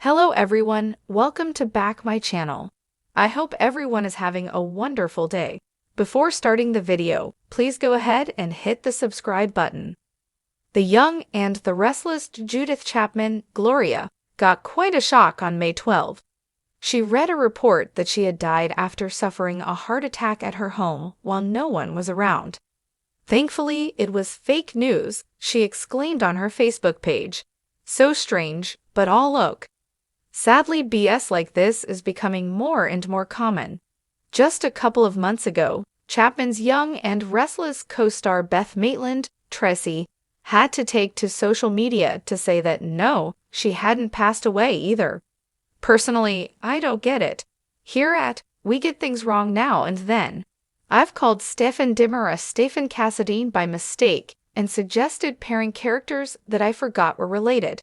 Hello everyone, welcome to back my channel. I hope everyone is having a wonderful day. Before starting the video, please go ahead and hit the subscribe button. The young and the restless Judith Chapman, Gloria, got quite a shock on May 12. She read a report that she had died after suffering a heart attack at her home while no one was around. Thankfully, it was fake news, she exclaimed on her Facebook page. So strange, but all ok. Sadly, BS like this is becoming more and more common. Just a couple of months ago, Chapman's young and restless co-star Beth Maitland, Tracy, had to take to social media to say that no, she hadn't passed away either. Personally, I don't get it. Here at We Get Things Wrong Now and Then, I've called Stefan Dimmer a Stefan Cassadine by mistake and suggested pairing characters that I forgot were related.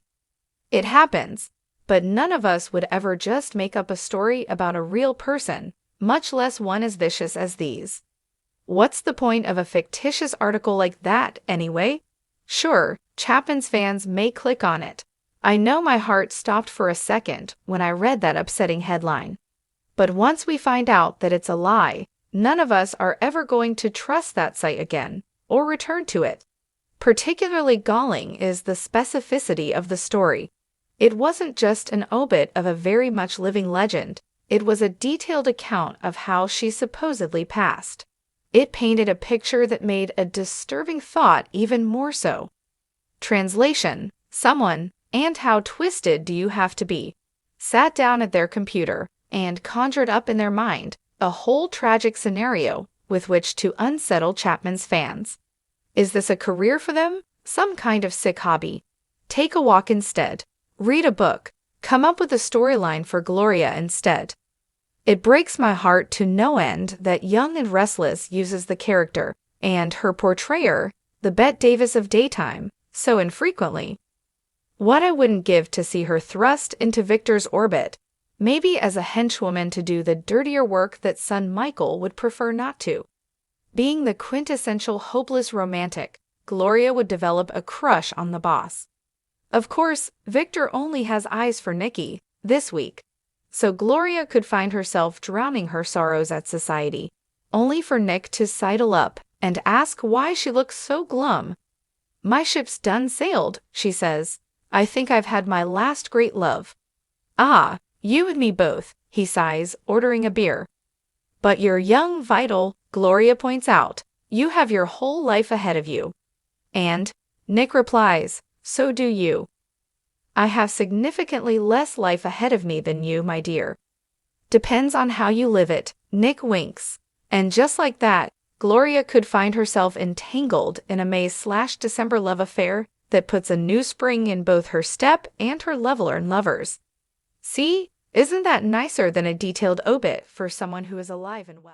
It happens. But none of us would ever just make up a story about a real person, much less one as vicious as these. What's the point of a fictitious article like that, anyway? Sure, Chapman's fans may click on it. I know my heart stopped for a second when I read that upsetting headline. But once we find out that it's a lie, none of us are ever going to trust that site again, or return to it. Particularly galling is the specificity of the story. It wasn't just an obit of a very much living legend, it was a detailed account of how she supposedly passed. It painted a picture that made a disturbing thought even more so. Translation: someone, and how twisted do you have to be, sat down at their computer and conjured up in their mind a whole tragic scenario with which to unsettle Chapman's fans. Is this a career for them? Some kind of sick hobby? Take a walk instead. Read a book. Come up with a storyline for Gloria instead. It breaks my heart to no end that Young and Restless uses the character, and her portrayer, the Bette Davis of daytime, so infrequently. What I wouldn't give to see her thrust into Victor's orbit, maybe as a henchwoman to do the dirtier work that son Michael would prefer not to. Being the quintessential hopeless romantic, Gloria would develop a crush on the boss. Of course, Victor only has eyes for Nikki this week, so Gloria could find herself drowning her sorrows at society, only for Nick to sidle up and ask why she looks so glum. "My ship's done sailed," she says. "I think I've had my last great love." "Ah, you and me both," he sighs, ordering a beer. "But you're young, vital," Gloria points out. "You have your whole life ahead of you." And Nick replies, "So do you." "I have significantly less life ahead of me than you, my dear." "Depends on how you live it," Nick winks. And just like that, Gloria could find herself entangled in a May/December love affair that puts a new spring in both her step and her level-earned lovers. See, isn't that nicer than a detailed obit for someone who is alive and well?